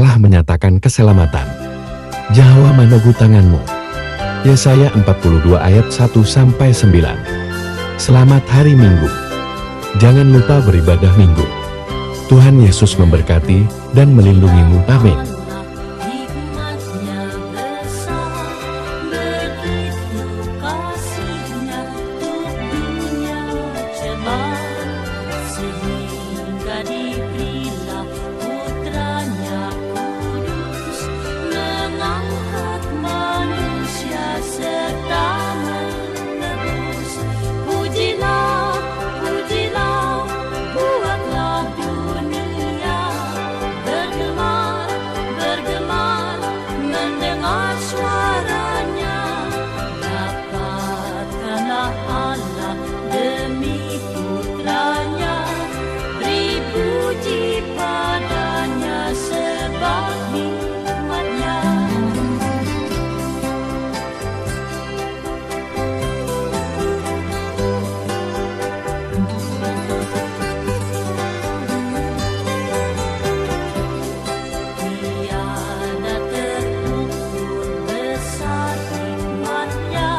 Allah menyatakan keselamatan. Jahwa manogu tanganmu. Yesaya 42 ayat 1-9. Selamat hari Minggu. Jangan lupa beribadah Minggu. Tuhan Yesus memberkati dan melindungimu. Amin. Hikmatnya besar, begitu kasihnya untuk dunia cepat, sehingga diberilah putranya kudus, mengangkat manusia serta menebus. Pujilah, pujilah, buatlah dunia bergemar, bergemar, mendengar suaranya. Dapatkanlah Allah demi putranya, beri puji padanya sebab hikmatnya. Tiada terukur besar hikmatnya,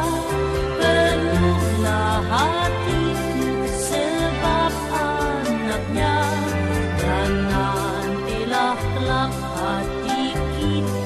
penuhlah hatiku sebab anaknya, dan nantilah kelak hati kita